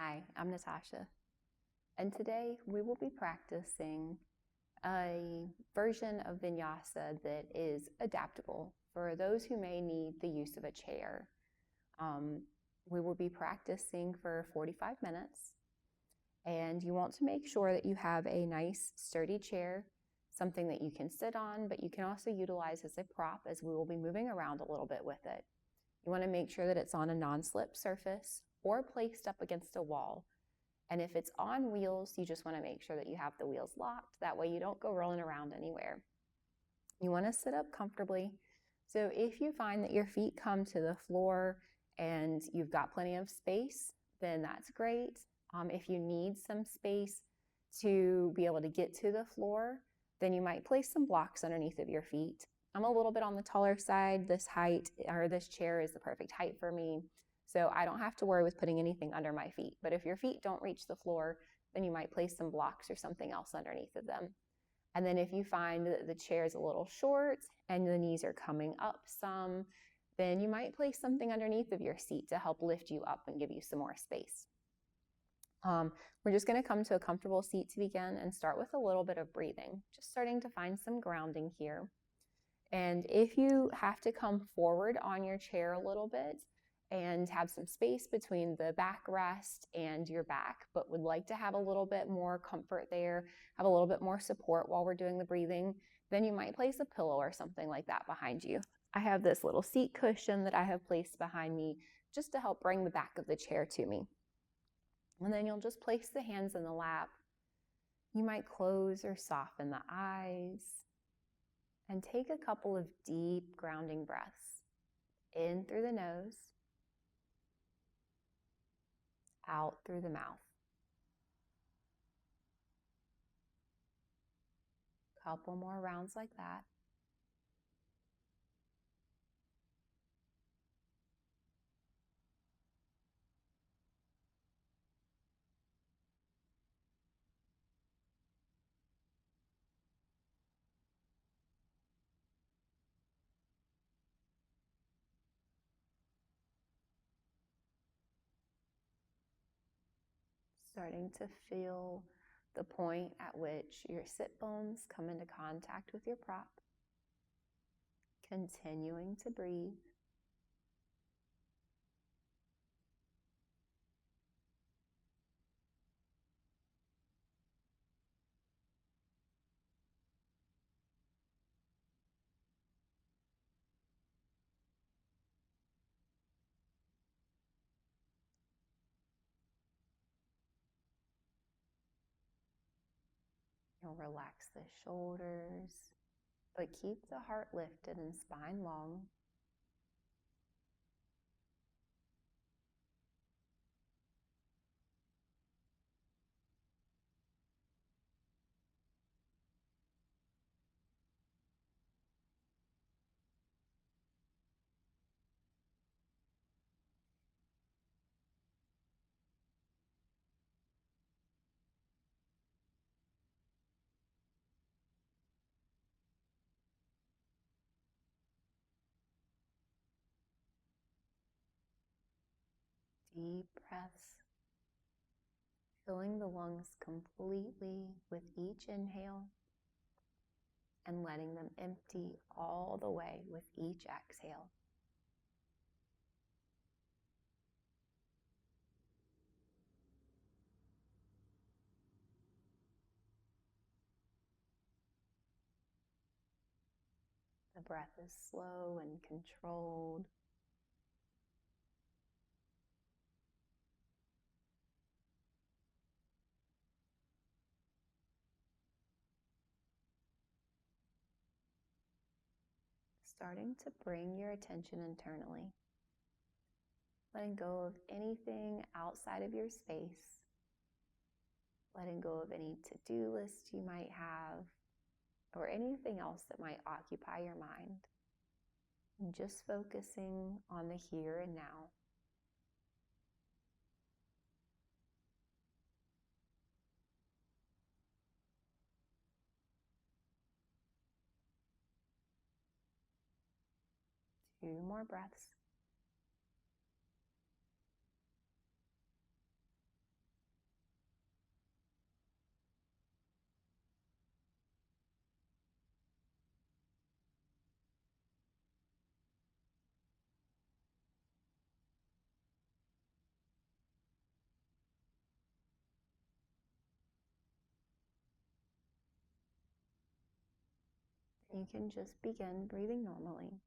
Hi, I'm Natasha, and today we will be practicing a version of vinyasa that is adaptable for those who may need the use of a chair. Um, we will be practicing for 45 minutes, and you want to make sure that you have a nice sturdy chair, something that you can sit on, but you can also utilize as a prop as we will be moving around a little bit with it. You want to make sure that it's on a non-slip surface or placed up against a wall. And if it's on wheels, you just want to make sure that you have the wheels locked. That way you don't go rolling around anywhere. You want to sit up comfortably. So if you find that your feet come to the floor and you've got plenty of space, then that's great. If you need some space to be able to get to the floor, then you might place some blocks underneath of your feet. I'm a little bit on the taller side. This height or this chair is the perfect height for me. So I don't have to worry with putting anything under my feet. But if your feet don't reach the floor, then you might place some blocks or something else underneath of them. And then if you find that the chair is a little short and the knees are coming up some, then you might place something underneath of your seat to help lift you up and give you some more space. We're just going to come to a comfortable seat to begin and start with a little bit of breathing, just starting to find some grounding here. And if you have to come forward on your chair a little bit and have some space between the backrest and your back, but would like to have a little bit more comfort there, have a little bit more support while we're doing the breathing, then you might place a pillow or something like that behind you. I have this little seat cushion that I have placed behind me just to help bring the back of the chair to me. And then you'll just place the hands in the lap. You might close or soften the eyes and take a couple of deep grounding breaths. In through the nose, out through the mouth. Couple more rounds like that. Starting to feel the point at which your sit bones come into contact with your prop. Continuing to breathe. You'll relax the shoulders, but keep the heart lifted and spine long. Deep breaths, filling the lungs completely with each inhale and letting them empty all the way with each exhale. The breath is slow and controlled. Starting to bring your attention internally. Letting go of anything outside of your space. Letting go of any to-do list you might have or anything else that might occupy your mind. And just focusing on the here and now. Two more breaths. you can just begin breathing normally.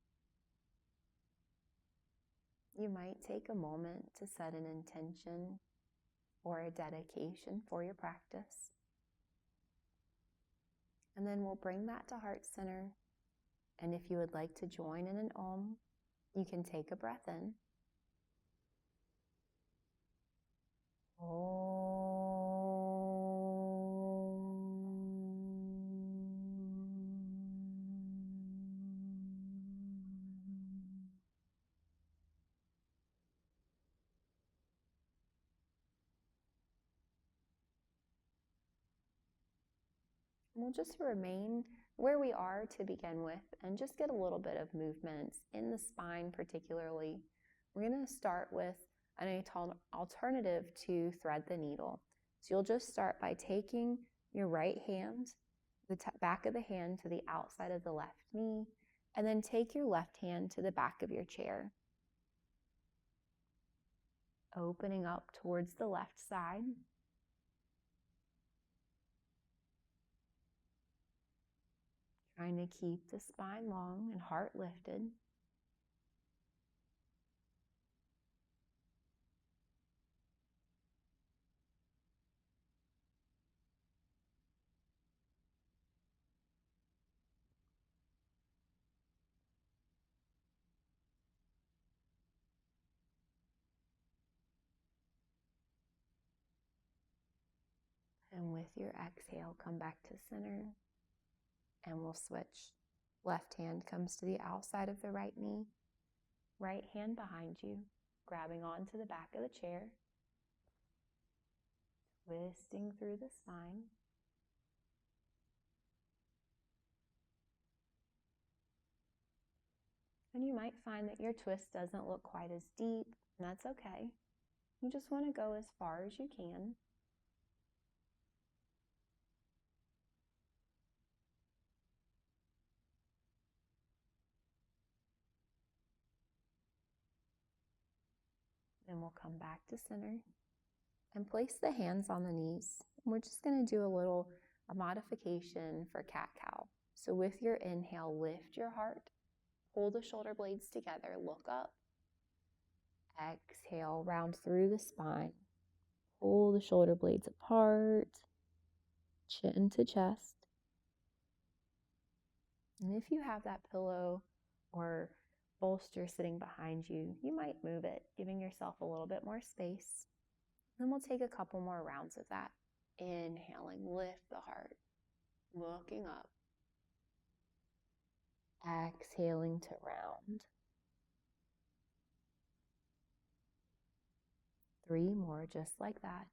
You might take a moment to set an intention or a dedication for your practice. And then we'll bring that to heart center. And if you would like to join in an Om, you can take a breath in. We'll just remain where we are to begin with and just get a little bit of movement in the spine particularly. We're going to start with an alternative to thread the needle. So you'll just start by taking your right hand, the back of the hand to the outside of the left knee, and then take your left hand to the back of your chair. Opening up towards the left side. Trying to keep the spine long and heart lifted. And with your exhale, come back to center. And we'll switch. Left hand comes to the outside of the right knee. Right hand behind you, grabbing onto the back of the chair. Twisting through the spine. And you might find that your twist doesn't look quite as deep, and that's okay. You just want to go as far as you can. Then we'll come back to center and place the hands on the knees. We're just going to do a modification for cat-cow. So with your inhale, lift your heart, pull the shoulder blades together, look up. Exhale, round through the spine. Pull the shoulder blades apart, chin to chest. And if you have that pillow or bolster sitting behind you, you might move it, giving yourself a little bit more space. Then we'll take a couple more rounds of that. Inhaling, lift the heart, looking up. Exhaling to round. 3 more just like that.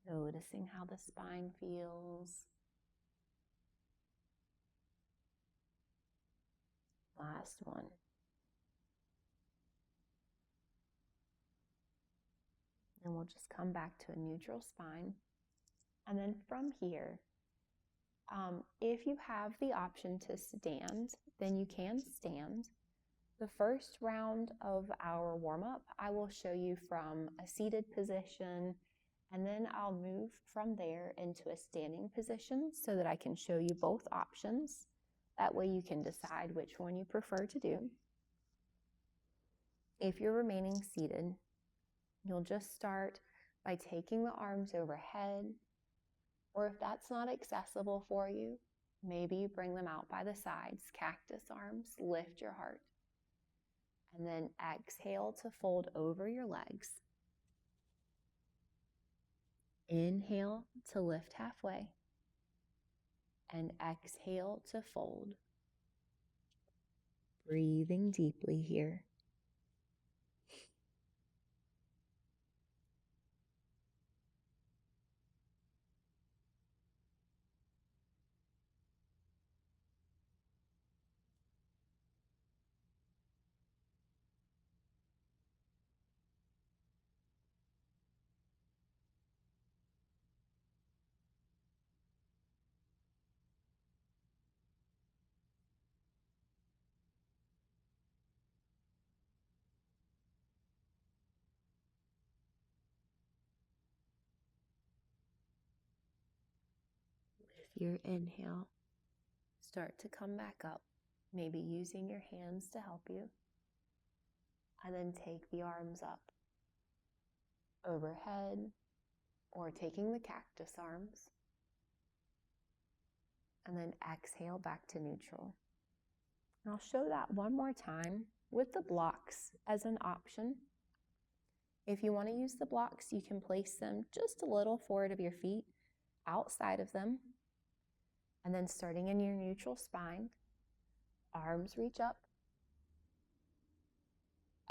Noticing how the spine feels. Last one. And we'll just come back to a neutral spine. And then from here, if you have the option to stand, then you can stand. The first round of our warm-up, I will show you from a seated position, and then I'll move from there into a standing position so that I can show you both options. That way you can decide which one you prefer to do. If you're remaining seated, you'll just start by taking the arms overhead, or if that's not accessible for you, maybe you bring them out by the sides, cactus arms, lift your heart. And then exhale to fold over your legs. Inhale to lift halfway. And exhale to fold. Breathing deeply here. your inhale, start to come back up, maybe using your hands to help you. And then take the arms up overhead, or taking the cactus arms. And then exhale back to neutral. And I'll show that one more time with the blocks as an option. If you want to use the blocks, you can place them just a little forward of your feet, outside of them. And then starting in your neutral spine, arms reach up.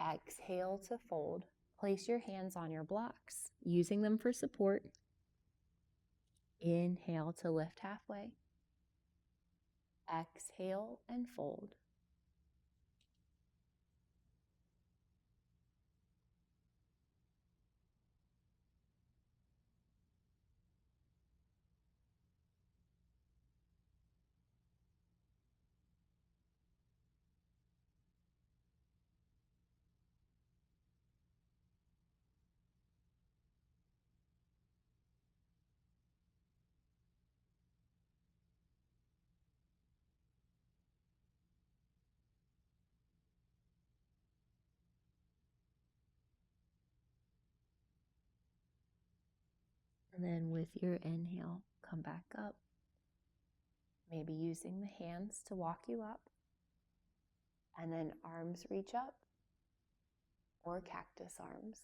Exhale to fold. Place your hands on your blocks, using them for support. Inhale to lift halfway. Exhale and fold. And then with your inhale, come back up. Maybe using the hands to walk you up. And then arms reach up, or cactus arms.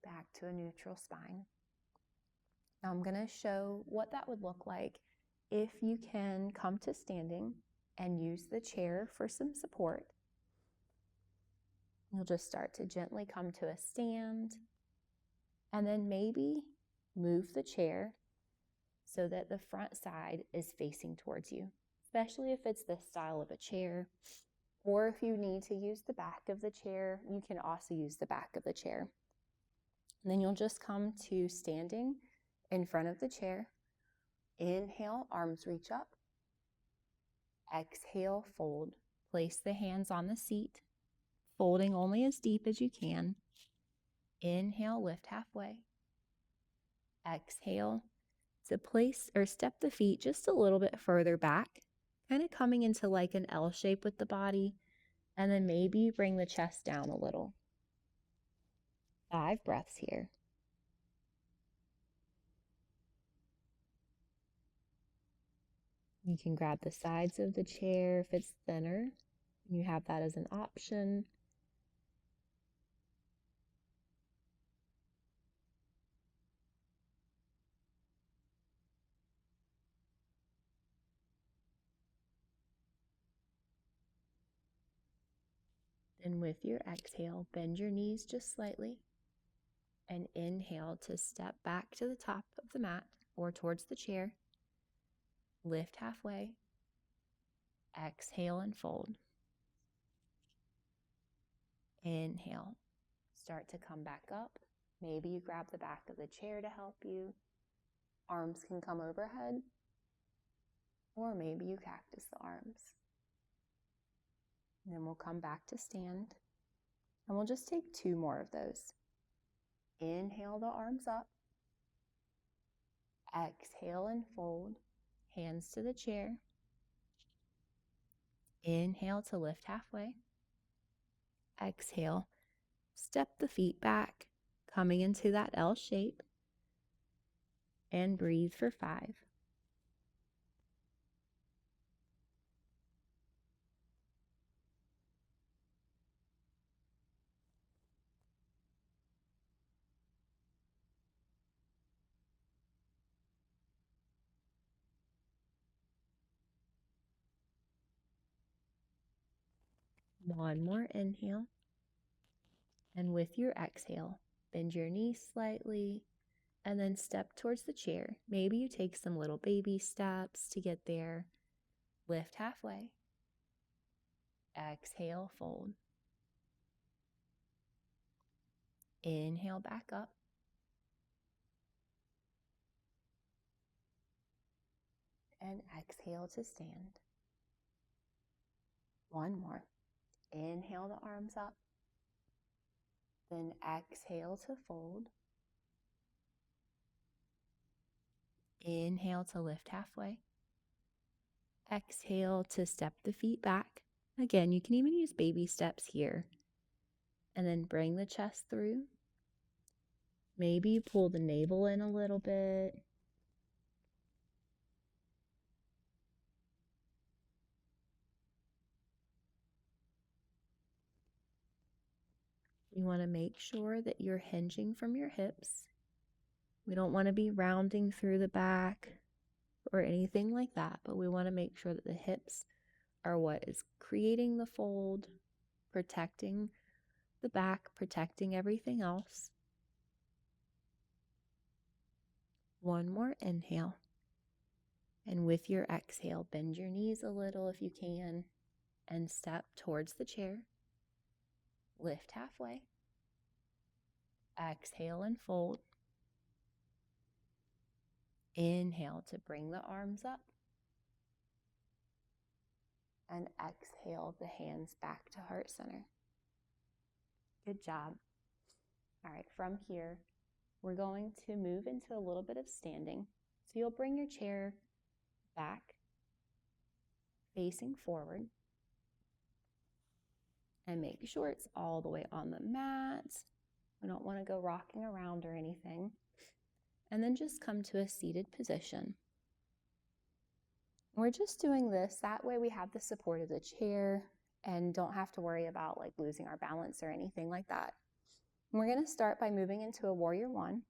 Back to a neutral spine. Now I'm going to show what that would look like if you can come to standing and use the chair for some support. You'll just start to gently come to a stand, and then maybe move the chair so that the front side is facing towards you, especially if it's this style of a chair. Or if you need to use the back of the chair, you can also use the back of the chair. And then you'll just come to standing in front of the chair. Inhale, arms reach up. Exhale, fold. Place the hands on the seat, folding only as deep as you can. Inhale, lift halfway. Exhale to place or step the feet just a little bit further back, kind of coming into like an L shape with the body. And then maybe you bring the chest down a little. 5 breaths here. You can grab the sides of the chair if it's thinner. You have that as an option. Then with your exhale, bend your knees just slightly. And inhale to step back to the top of the mat or towards the chair. Lift halfway. Exhale and fold. Inhale. Start to come back up. Maybe you grab the back of the chair to help you. Arms can come overhead. Or maybe you cactus the arms. And then we'll come back to stand. And we'll just take 2 more of those. Inhale the arms up. Exhale and fold. Hands to the chair. Inhale to lift halfway. Exhale. Step the feet back, coming into that L shape. And breathe for 5. One more inhale. And with your exhale, bend your knees slightly and then step towards the chair. Maybe you take some little baby steps to get there. Lift halfway. Exhale, fold. Inhale back up. And exhale to stand. One more. Inhale the arms up. Then exhale to fold. Inhale to lift halfway. Exhale to step the feet back. Again, you can even use baby steps here. And then bring the chest through. Maybe pull the navel in a little bit. You want to make sure that you're hinging from your hips. We don't want to be rounding through the back or anything like that, but we want to make sure that the hips are what is creating the fold, protecting the back, protecting everything else. One more inhale. And with your exhale, bend your knees a little if you can and step towards the chair. Lift halfway. Exhale and fold. Inhale to bring the arms up. And exhale the hands back to heart center. Good job. All right, from here, we're going to move into a little bit of standing. So you'll bring your chair back, facing forward, and make sure it's all the way on the mat. We don't want to go rocking around or anything. And then just come to a seated position. We're just doing this, that way we have the support of the chair and don't have to worry about like losing our balance or anything like that. And we're going to start by moving into a warrior one.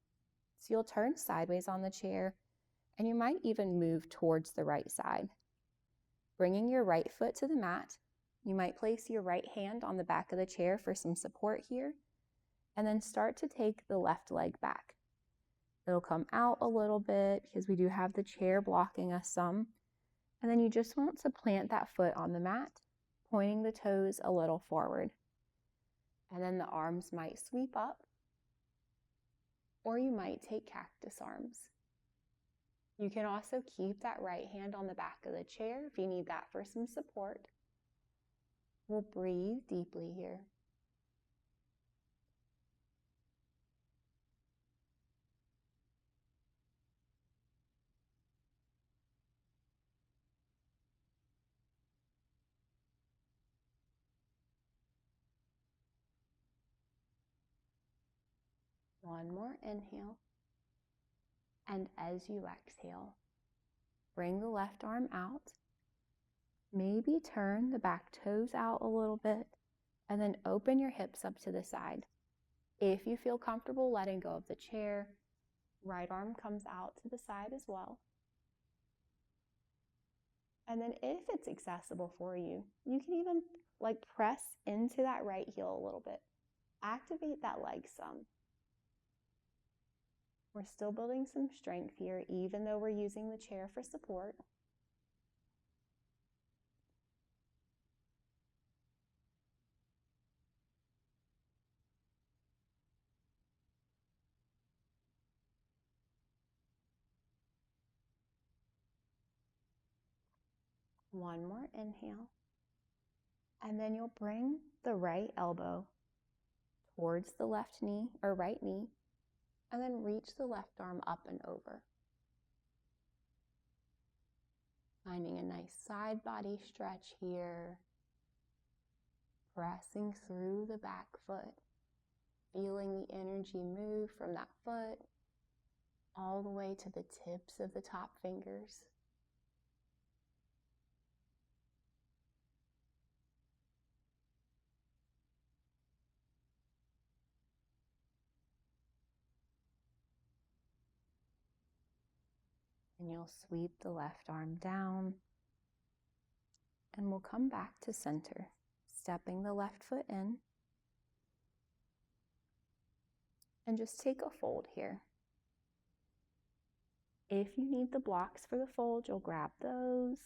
So you'll turn sideways on the chair and you might even move towards the right side. Bringing your right foot to the mat, you might place your right hand on the back of the chair for some support here, and then start to take the left leg back. It'll come out a little bit because we do have the chair blocking us some. And then you just want to plant that foot on the mat, pointing the toes a little forward. And then the arms might sweep up, or you might take cactus arms. You can also keep that right hand on the back of the chair if you need that for some support. We'll breathe deeply here. One more inhale. And as you exhale, bring the left arm out. Maybe turn the back toes out a little bit and then open your hips up to the side. If you feel comfortable letting go of the chair, right arm comes out to the side as well. And then if it's accessible for you, you can even press into that right heel a little bit. Activate that leg some. We're still building some strength here, even though we're using the chair for support. One more inhale. And then you'll bring the right elbow towards the left knee or right knee, and then reach the left arm up and over. Finding a nice side body stretch here. Pressing through the back foot. Feeling the energy move from that foot all the way to the tips of the top fingers. And you'll sweep the left arm down. And we'll come back to center, stepping the left foot in. And just take a fold here. If you need the blocks for the fold, you'll grab those.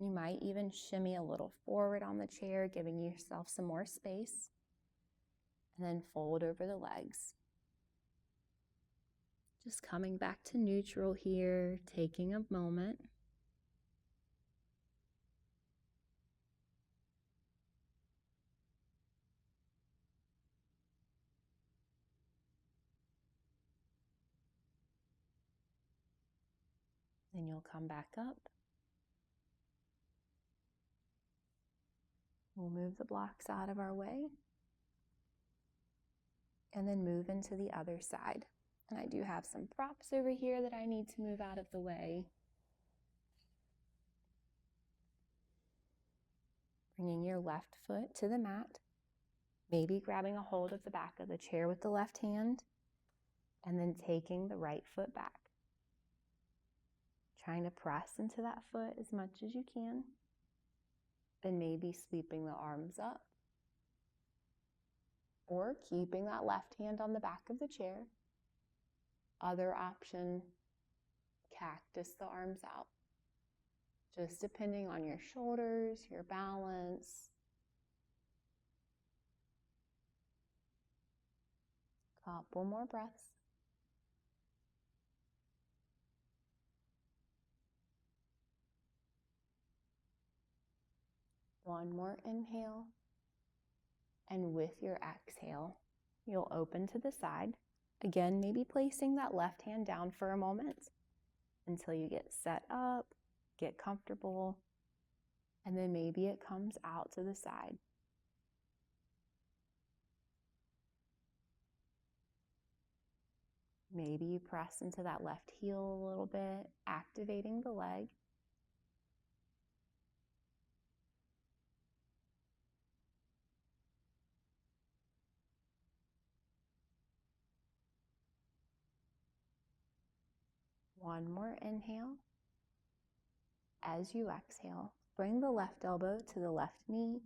You might even shimmy a little forward on the chair, giving yourself some more space. And then fold over the legs. Just coming back to neutral here, taking a moment. Then you'll come back up. We'll move the blocks out of our way and then move into the other side. And I do have some props over here that I need to move out of the way. Bringing your left foot to the mat, maybe grabbing a hold of the back of the chair with the left hand, and then taking the right foot back. Trying to press into that foot as much as you can. Then maybe sweeping the arms up, or keeping that left hand on the back of the chair. Other option, cactus the arms out. Just depending on your shoulders, your balance. Couple more breaths. One more inhale. And with your exhale, you'll open to the side. Again, maybe placing that left hand down for a moment until you get set up, get comfortable, and then maybe it comes out to the side. Maybe you press into that left heel a little bit, activating the leg. One more inhale. As you exhale, bring the left elbow to the left knee.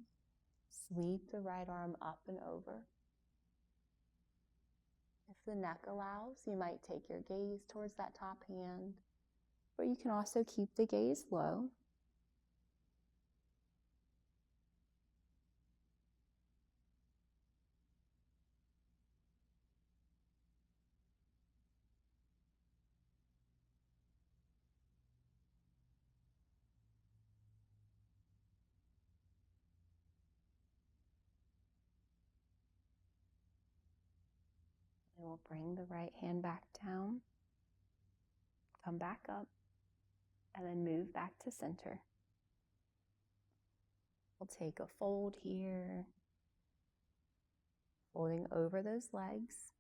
Sweep the right arm up and over. If the neck allows, you might take your gaze towards that top hand, but you can also keep the gaze low. And we'll bring the right hand back down, come back up, and then move back to center. We'll take a fold here, folding over those legs.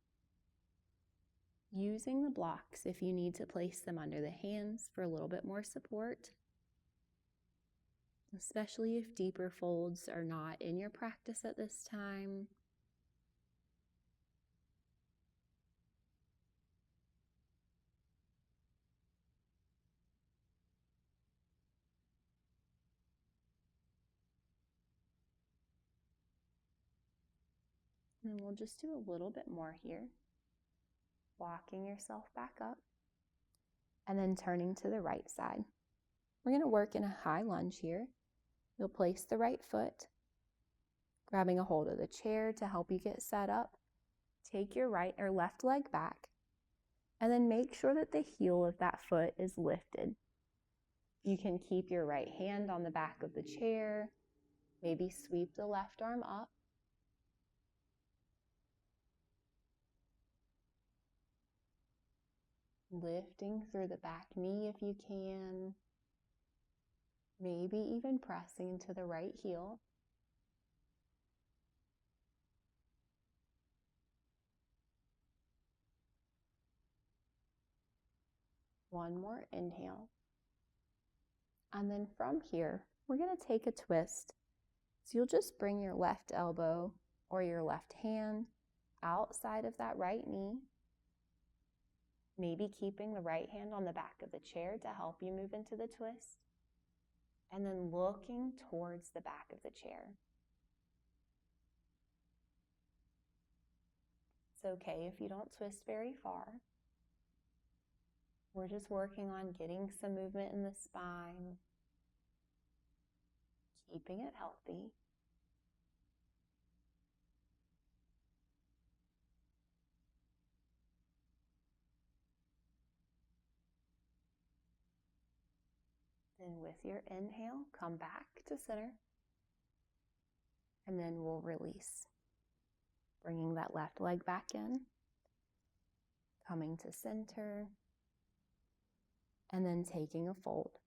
Using the blocks if you need to place them under the hands for a little bit more support, especially if deeper folds are not in your practice at this time. And we'll just do a little bit more here. Walking yourself back up and then turning to the right side. We're going to work in a high lunge here. You'll place the right foot, grabbing a hold of the chair to help you get set up. Take your right or left leg back, and then make sure that the heel of that foot is lifted. You can keep your right hand on the back of the chair, maybe sweep the left arm up. Lifting through the back knee if you can. Maybe even pressing into the right heel. One more inhale. And then from here, we're going to take a twist. So you'll just bring your left elbow or your left hand outside of that right knee. Maybe keeping the right hand on the back of the chair to help you move into the twist. And then looking towards the back of the chair. It's okay if you don't twist very far. We're just working on getting some movement in the spine, keeping it healthy. Then with your inhale, come back to center. And then we'll release. Bringing that left leg back in, coming to center, and then taking a fold.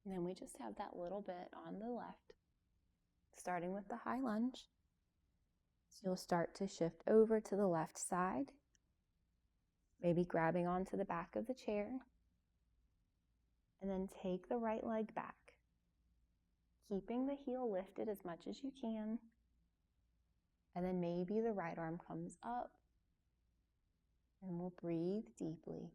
And then we just have that little bit on the left, starting with the high lunge. So you'll start to shift over to the left side, maybe grabbing onto the back of the chair, and then take the right leg back, keeping the heel lifted as much as you can, and then maybe the right arm comes up, and we'll breathe deeply.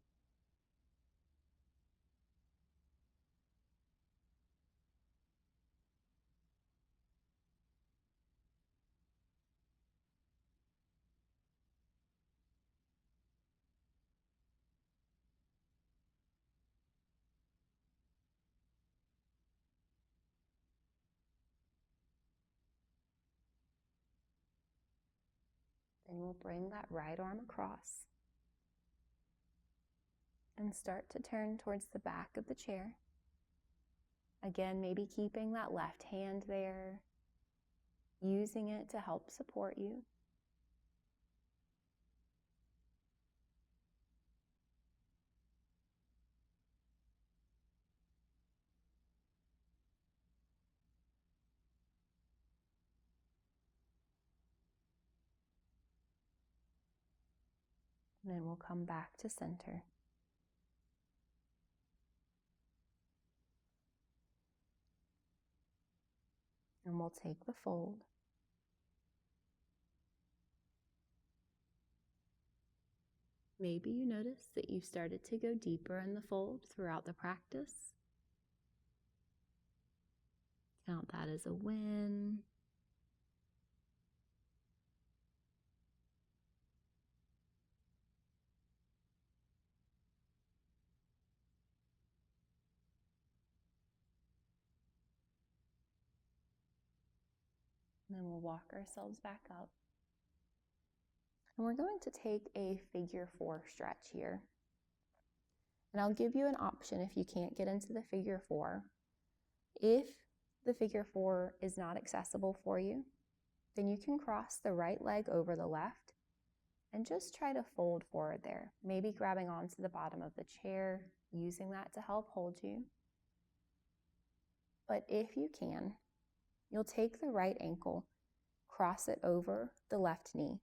Then we'll bring that right arm across and start to turn towards the back of the chair. Again, maybe keeping that left hand there, using it to help support you. And then we'll come back to center. And we'll take the fold. Maybe you notice that you started to go deeper in the fold throughout the practice. Count that as a win. And then we'll walk ourselves back up. And we're going to take a figure 4 stretch here. And I'll give you an option if you can't get into the figure 4. If the figure 4 is not accessible for you, then you can cross the right leg over the left and just try to fold forward there, maybe grabbing onto the bottom of the chair, using that to help hold you. But if you can, you'll take the right ankle, cross it over the left knee,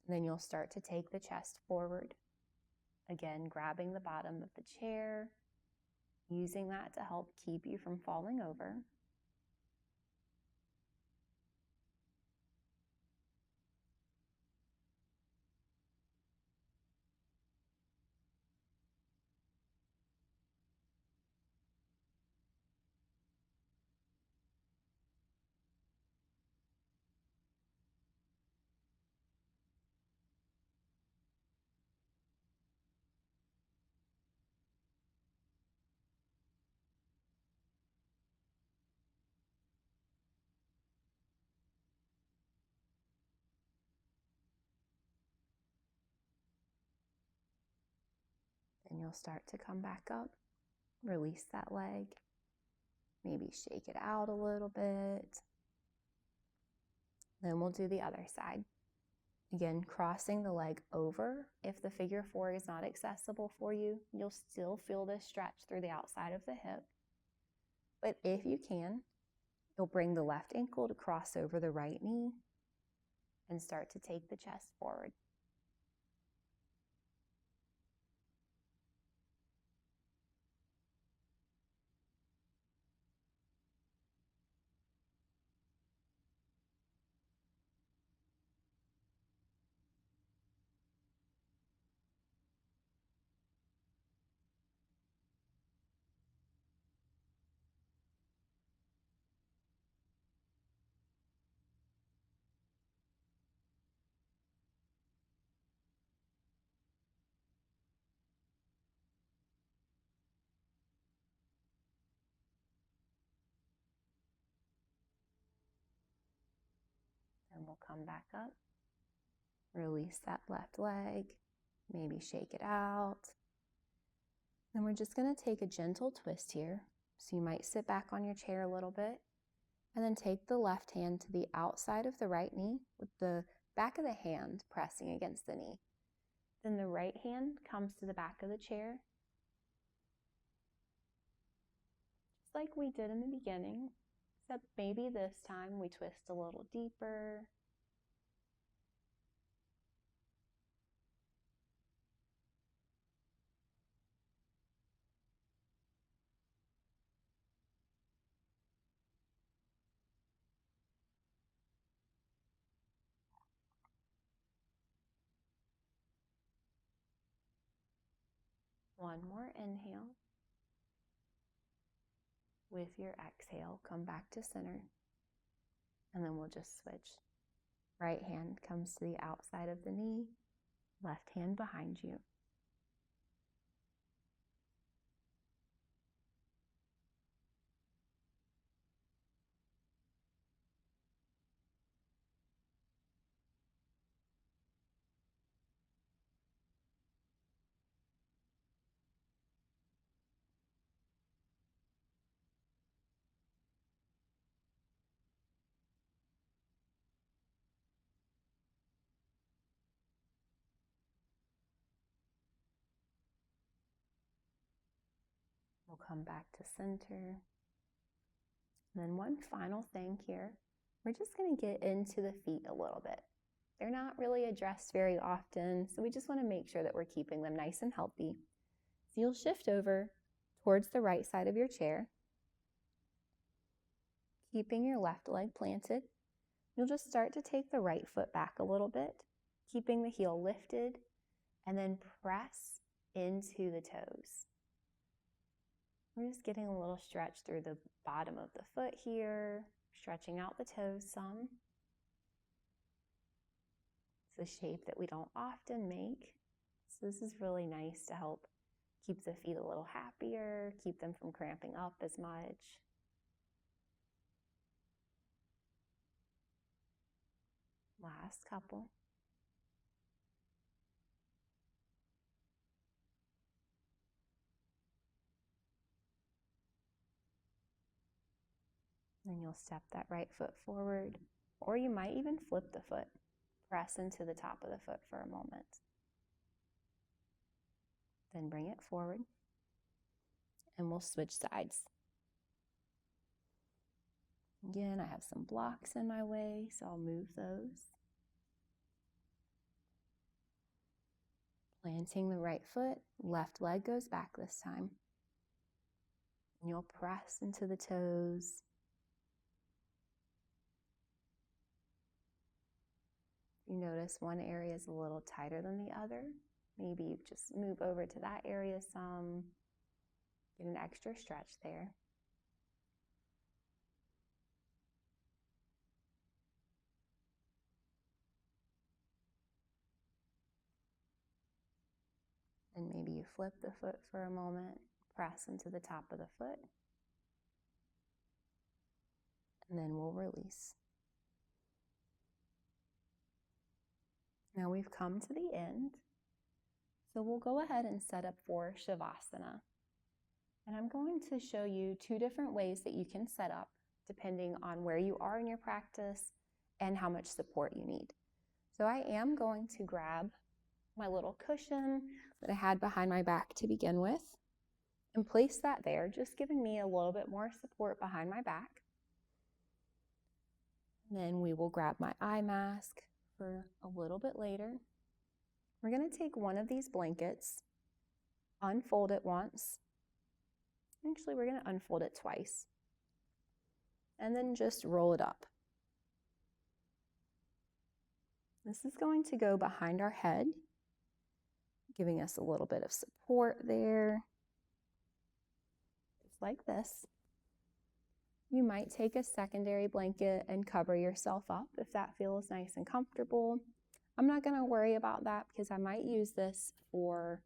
and then you'll start to take the chest forward. Again, grabbing the bottom of the chair, using that to help keep you from falling over. Then you'll start to come back up, release that leg, maybe shake it out a little bit. Then we'll do the other side. Again, crossing the leg over. If the figure 4 is not accessible for you, you'll still feel this stretch through the outside of the hip. But if you can, you'll bring the left ankle to cross over the right knee and start to take the chest forward. we'll come back up. Release that left leg, maybe shake it out. Then we're just going to take a gentle twist here. So you might sit back on your chair a little bit and then take the left hand to the outside of the right knee with the back of the hand pressing against the knee. Then the right hand comes to the back of the chair, just like we did in the beginning, except maybe this time we twist a little deeper. One more inhale. With your exhale, come back to center. And then we'll just switch. Right hand comes to the outside of the knee, left hand behind you. We'll come back to center. And then one final thing here, we're just going to get into the feet a little bit. They're not really addressed very often, so we just want to make sure that we're keeping them nice and healthy. So you'll shift over towards the right side of your chair, keeping your left leg planted. You'll just start to take the right foot back a little bit, keeping the heel lifted, and then press into the toes. We're just getting a little stretch through the bottom of the foot here, stretching out the toes some. It's a shape that we don't often make, so this is really nice to help keep the feet a little happier, keep them from cramping up as much. Last couple. Then you'll step that right foot forward, or you might even flip the foot. Press into the top of the foot for a moment. Then bring it forward, and we'll switch sides. Again, I have some blocks in my way, so I'll move those. Planting the right foot, left leg goes back this time. And you'll press into the toes. You notice one area is a little tighter than the other. Maybe you just move over to that area some, get an extra stretch there. And maybe you flip the foot for a moment, press into the top of the foot, and then we'll release. Now we've come to the end, so we'll go ahead and set up for Shavasana. And I'm going to show you two different ways that you can set up depending on where you are in your practice and how much support you need. So I am going to grab my little cushion that I had behind my back to begin with and place that there, just giving me a little bit more support behind my back. And then we will grab my eye mask for a little bit later. We're going to take one of these blankets, unfold it once. Actually, we're going to unfold it twice. And then just roll it up. This is going to go behind our head, giving us a little bit of support there. Just like this. You might take a secondary blanket and cover yourself up if that feels nice and comfortable. I'm not going to worry about that because I might use this for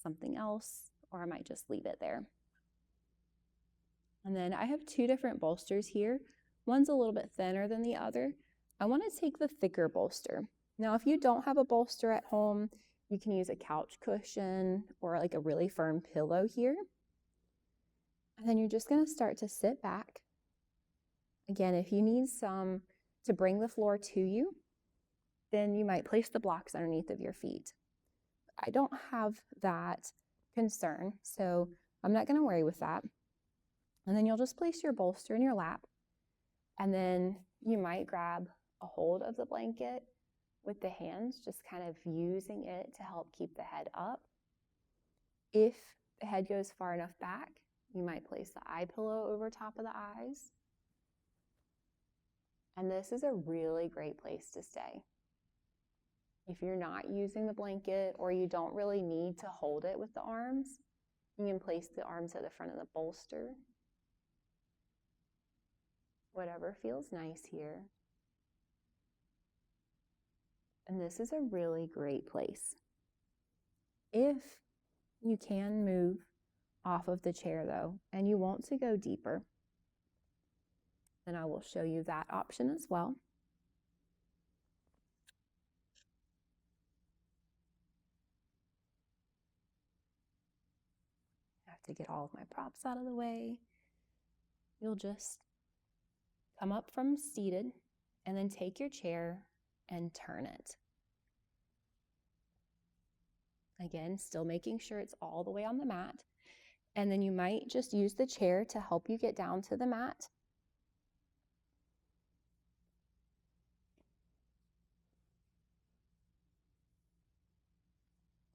something else, or I might just leave it there. And then I have two different bolsters here. One's a little bit thinner than the other. I want to take the thicker bolster. Now, if you don't have a bolster at home, you can use a couch cushion or like a really firm pillow here. And then you're just going to start to sit back. Again, if you need some to bring the floor to you, then you might place the blocks underneath of your feet. I don't have that concern, so I'm not going to worry with that. And then you'll just place your bolster in your lap, and then you might grab a hold of the blanket with the hands, just kind of using it to help keep the head up. If the head goes far enough back, you might place the eye pillow over top of the eyes. And this is a really great place to stay. If you're not using the blanket or you don't really need to hold it with the arms, you can place the arms at the front of the bolster. Whatever feels nice here. And this is a really great place. If you can move off of the chair though, and you want to go deeper, then I will show you that option as well. I have to get all of my props out of the way. You'll just come up from seated and then take your chair and turn it. Again, still making sure it's all the way on the mat. And then you might just use the chair to help you get down to the mat.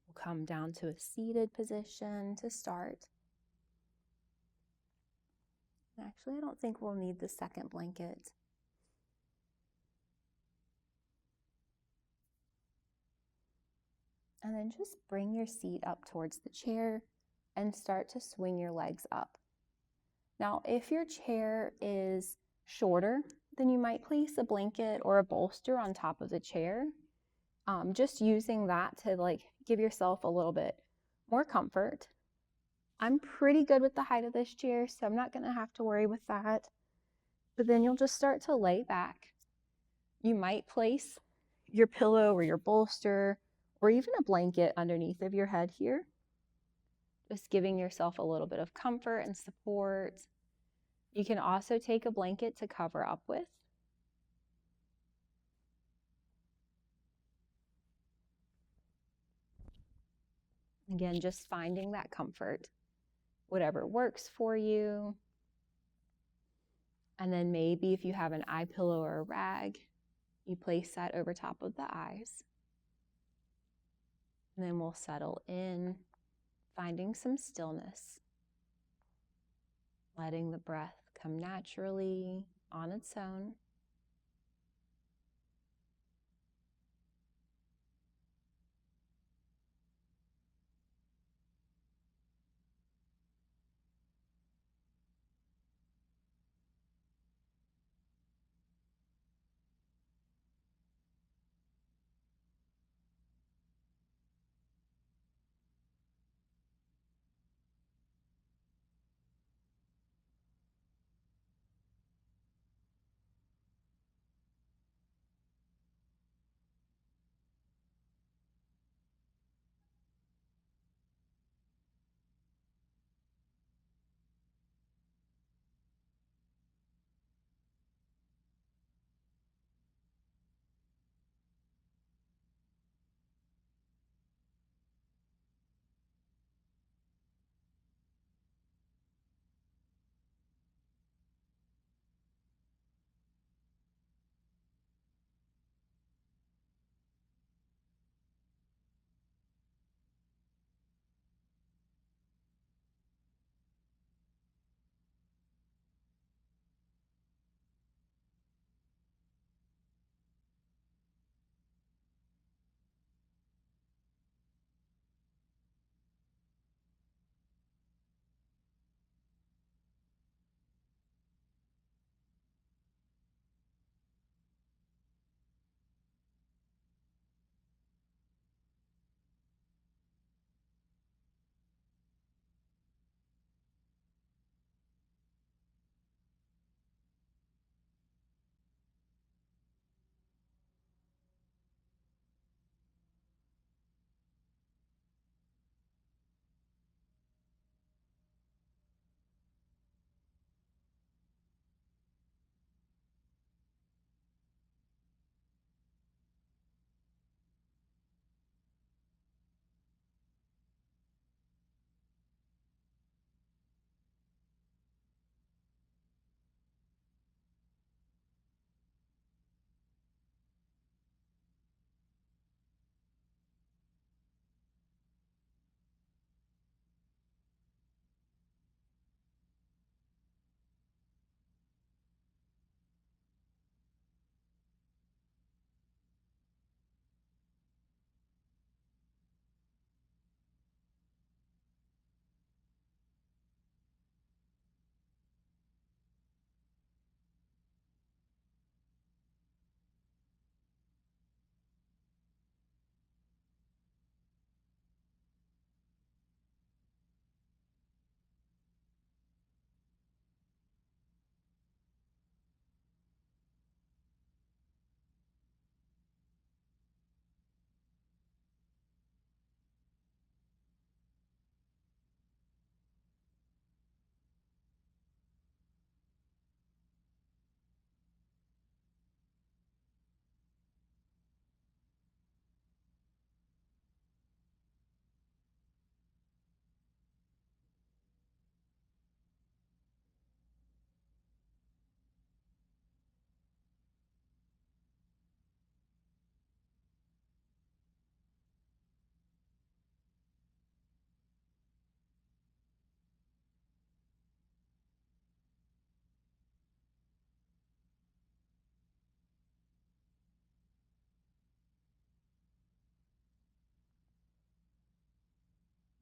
We'll come down to a seated position to start. Actually, I don't think we'll need the second blanket. And then just bring your seat up towards the chair and start to swing your legs up. Now, if your chair is shorter, then you might place a blanket or a bolster on top of the chair. Just using that to give yourself a little bit more comfort. I'm pretty good with the height of this chair, so I'm not going to have to worry with that. But then you'll just start to lay back. You might place your pillow or your bolster or even a blanket underneath of your head here, just giving yourself a little bit of comfort and support. You can also take a blanket to cover up with. Again, just finding that comfort, whatever works for you. And then maybe if you have an eye pillow or a rag, you place that over top of the eyes. And then we'll settle in, finding some stillness, letting the breath come naturally on its own.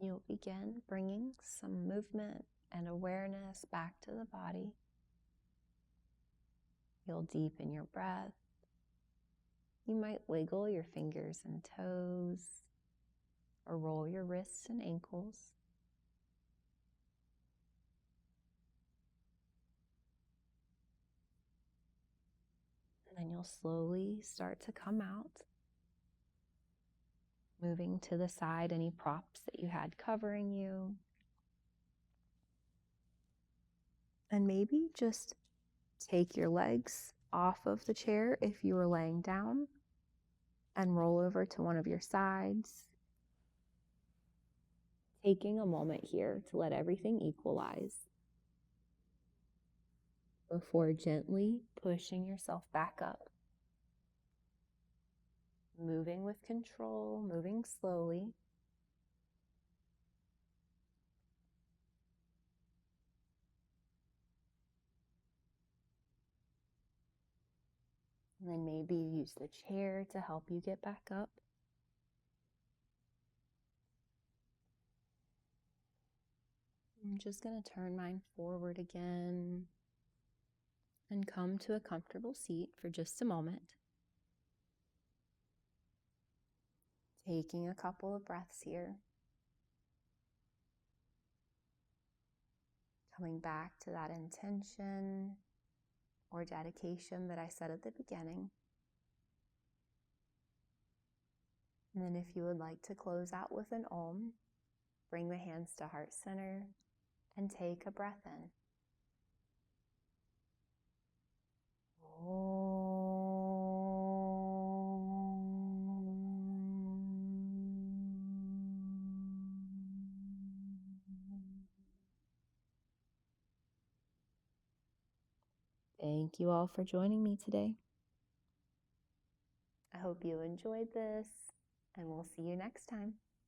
You'll begin bringing some movement and awareness back to the body. You'll deepen your breath. You might wiggle your fingers and toes or roll your wrists and ankles. And then you'll slowly start to come out, moving to the side any props that you had covering you. And maybe just take your legs off of the chair if you were laying down and roll over to one of your sides. Taking a moment here to let everything equalize before gently pushing yourself back up. Moving with control, moving slowly. And then maybe use the chair to help you get back up. I'm just going to turn mine forward again and come to a comfortable seat for just a moment. Taking a couple of breaths here. Coming back to that intention or dedication that I said at the beginning. And then if you would like to close out with an Om, bring the hands to heart center and take a breath in. Thank you all for joining me today. I hope you enjoyed this, and we'll see you next time.